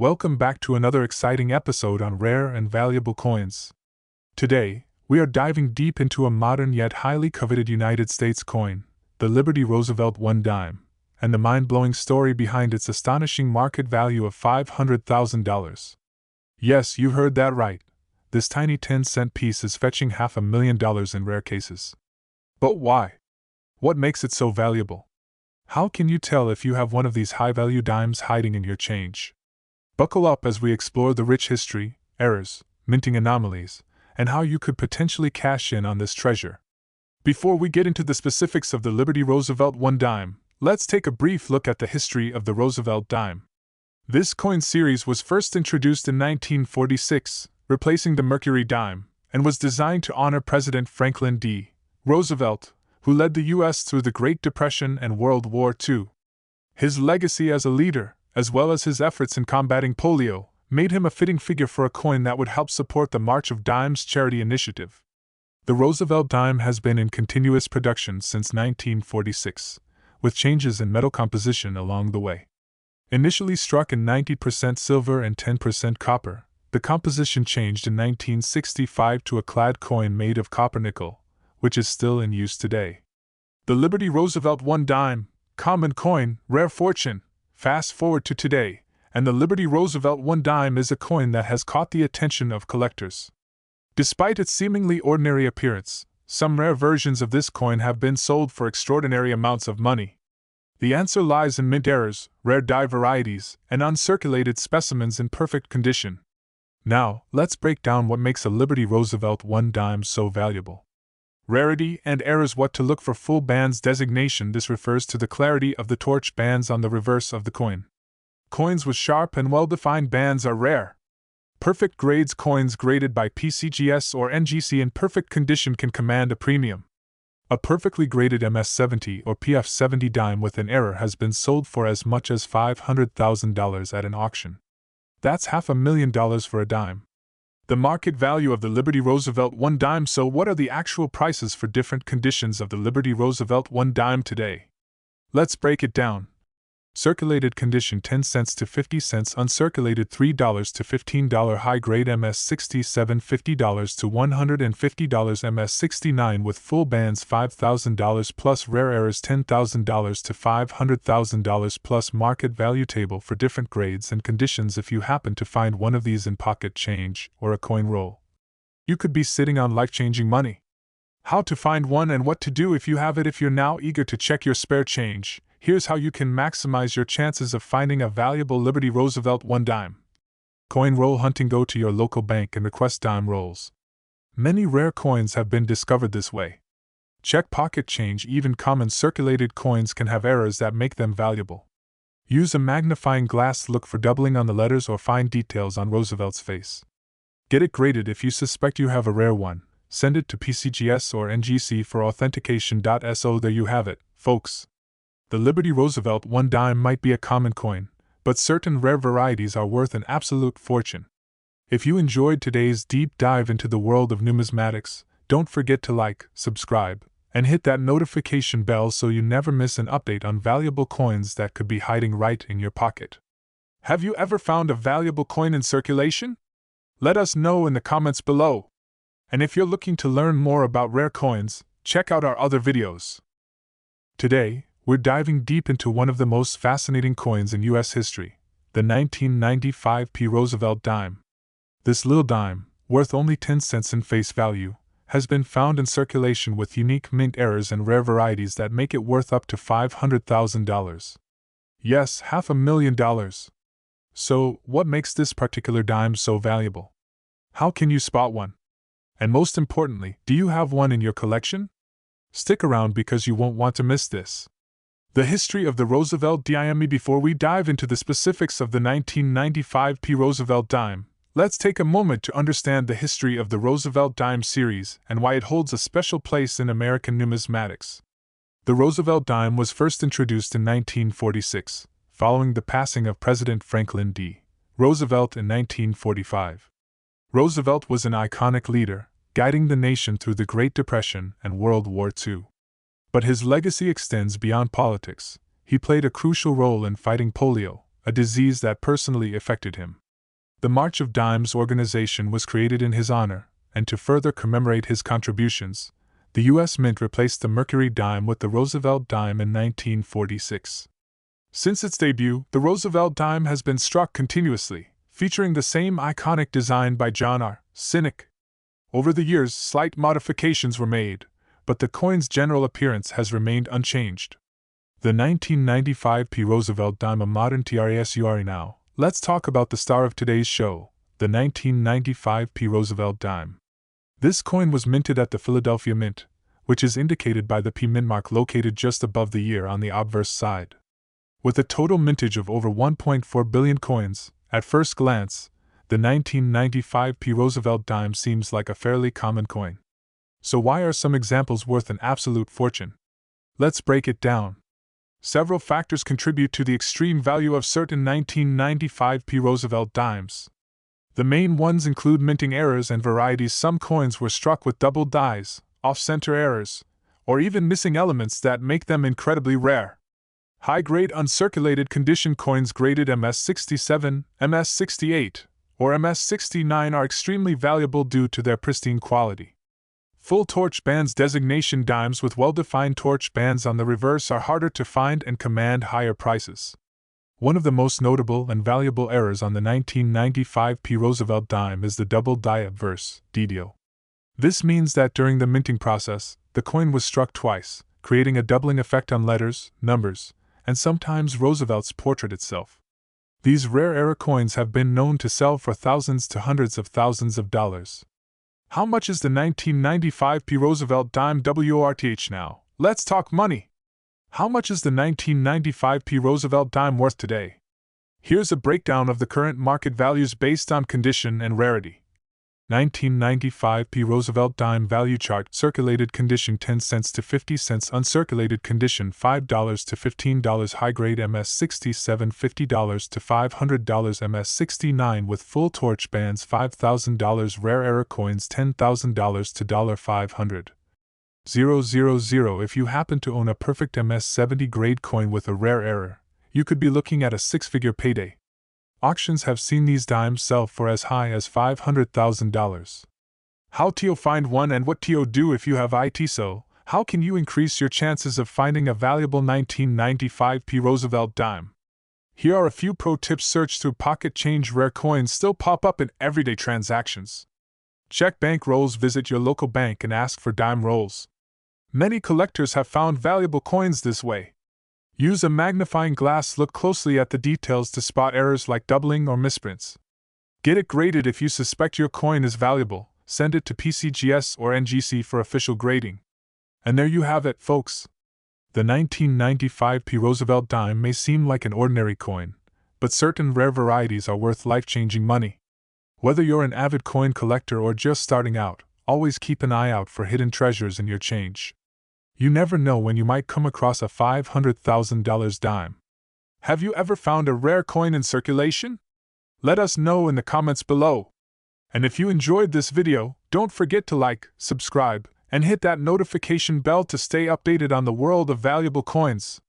Welcome back to another exciting episode on rare and valuable coins. Today, we are diving deep into a modern yet highly coveted United States coin, the Liberty Roosevelt 1 dime, and the mind-blowing story behind its astonishing market value of $500,000. Yes, you heard that right. This tiny 10-cent piece is fetching $500,000 in rare cases. But why? What makes it so valuable? How can you tell if you have one of these high-value dimes hiding in your change? Buckle up as we explore the rich history, errors, minting anomalies, and how you could potentially cash in on this treasure. Before we get into the specifics of the Liberty Roosevelt 1 dime, let's take a brief look at the history of the Roosevelt dime. This coin series was first introduced in 1946, replacing the Mercury dime, and was designed to honor President Franklin D. Roosevelt, who led the U.S. through the Great Depression and World War II. His legacy as a leader, as well as his efforts in combating polio, made him a fitting figure for a coin that would help support the March of Dimes charity initiative. The Roosevelt dime has been in continuous production since 1946, with changes in metal composition along the way. Initially struck in 90% silver and 10% copper, the composition changed in 1965 to a clad coin made of copper nickel, which is still in use today. The Liberty Roosevelt 1 dime, common coin, rare fortune. Fast forward to today, and the Liberty Roosevelt 1 dime is a coin that has caught the attention of collectors. Despite its seemingly ordinary appearance, some rare versions of this coin have been sold for extraordinary amounts of money. The answer lies in mint errors, rare die varieties, and uncirculated specimens in perfect condition. Now, let's break down what makes a Liberty Roosevelt 1 dime so valuable. Rarity and errors. What to look for. Full bands designation. This refers to the clarity of the torch bands on the reverse of the coin. Coins with sharp and well-defined bands are rare. Perfect grades. Coins graded by PCGS or NGC in perfect condition can command a premium. A perfectly graded MS-70 or PF-70 dime with an error has been sold for as much as $500,000 at an auction. That's $500,000 for a dime. The market value of the Liberty Roosevelt 1 dime. So what are the actual prices for different conditions of the Liberty Roosevelt 1 dime today? Let's break it down. Circulated condition 10 cents to 50 cents, uncirculated $3 to $15, high grade MS-67 $50 to $150, MS-69 with full bands $5,000 plus, rare errors $10,000 to $500,000 plus. Market value table for different grades and conditions. If you happen to find one of these in pocket change or a coin roll, you could be sitting on life-changing money. How to find one and what to do if you have it. If you're now eager to check your spare change, here's how you can maximize your chances of finding a valuable Liberty Roosevelt 1 dime. Coin roll hunting. Go to your local bank and request dime rolls. Many rare coins have been discovered this way. Check pocket change. Even common circulated coins can have errors that make them valuable. Use a magnifying glass to look for doubling on the letters or fine details on Roosevelt's face. Get it graded. If you suspect you have a rare one, send it to PCGS or NGC for authentication. So there you have it, folks. The Liberty Roosevelt 1 dime might be a common coin, but certain rare varieties are worth an absolute fortune. If you enjoyed today's deep dive into the world of numismatics, don't forget to like, subscribe, and hit that notification bell so you never miss an update on valuable coins that could be hiding right in your pocket. Have you ever found a valuable coin in circulation? Let us know in the comments below. And if you're looking to learn more about rare coins, check out our other videos. Today, we're diving deep into one of the most fascinating coins in U.S. history, the 1995 P. Roosevelt dime. This little dime, worth only 10 cents in face value, has been found in circulation with unique mint errors and rare varieties that make it worth up to $500,000. Yes, $500,000. So, what makes this particular dime so valuable? How can you spot one? And most importantly, do you have one in your collection? Stick around because you won't want to miss this. The history of the Roosevelt dime. Before we dive into the specifics of the 1995 P. Roosevelt dime, let's take a moment to understand the history of the Roosevelt dime series and why it holds a special place in American numismatics. The Roosevelt dime was first introduced in 1946, following the passing of President Franklin D. Roosevelt in 1945. Roosevelt was an iconic leader, guiding the nation through the Great Depression and World War II. But his legacy extends beyond politics. He played a crucial role in fighting polio, a disease that personally affected him. The March of Dimes organization was created in his honor, and to further commemorate his contributions, the U.S. Mint replaced the Mercury dime with the Roosevelt dime in 1946. Since its debut, the Roosevelt dime has been struck continuously, featuring the same iconic design by John R. Cynic. Over the years, slight modifications were made, but the coin's general appearance has remained unchanged. The 1995 P. Roosevelt dime, a modern TRASURE now. Let's talk about the star of today's show, the 1995 P. Roosevelt dime. This coin was minted at the Philadelphia Mint, which is indicated by the P mint mark located just above the year on the obverse side. With a total mintage of over 1.4 billion coins, at first glance, the 1995 P. Roosevelt dime seems like a fairly common coin. So why are some examples worth an absolute fortune? Let's break it down. Several factors contribute to the extreme value of certain 1995 P. Roosevelt dimes. The main ones include minting errors and varieties. Some coins were struck with double dies, off-center errors, or even missing elements that make them incredibly rare. High-grade uncirculated condition coins graded MS67, MS68, or MS69 are extremely valuable due to their pristine quality. Full torch bands designation dimes with well-defined torch bands on the reverse are harder to find and command higher prices. One of the most notable and valuable errors on the 1995 P. Roosevelt dime is the double die obverse, DDO. This means that during the minting process, the coin was struck twice, creating a doubling effect on letters, numbers, and sometimes Roosevelt's portrait itself. These rare error coins have been known to sell for thousands to hundreds of thousands of dollars. How much is the 1995 P. Roosevelt dime WRTH now? Let's talk money! How much is the 1995 P. Roosevelt dime worth today? Here's a breakdown of the current market values based on condition and rarity. 1995 P. Roosevelt dime value chart: circulated condition 10 cents to 50 cents, uncirculated condition $5 to $15, high grade MS67 $50 to $500, MS69 with full torch bands $5,000, rare error coins $10,000 to $500. 000. If you happen to own a perfect MS70 grade coin with a rare error, you could be looking at a six-figure payday. Auctions have seen these dimes sell for as high as $500,000. How to find one and what to do if you have it? So, how can you increase your chances of finding a valuable 1995 P. Roosevelt dime? Here are a few pro tips. Search through pocket change. Rare coins still pop up in everyday transactions. Check bank rolls. Visit your local bank and ask for dime rolls. Many collectors have found valuable coins this way. Use a magnifying glass. Look closely at the details to spot errors like doubling or misprints. Get it graded. If you suspect your coin is valuable, send it to PCGS or NGC for official grading. And there you have it, folks. The 1995 P. Roosevelt dime may seem like an ordinary coin, but certain rare varieties are worth life-changing money. Whether you're an avid coin collector or just starting out, always keep an eye out for hidden treasures in your change. You never know when you might come across a $500,000 dime. Have you ever found a rare coin in circulation? Let us know in the comments below. And if you enjoyed this video, don't forget to like, subscribe, and hit that notification bell to stay updated on the world of valuable coins.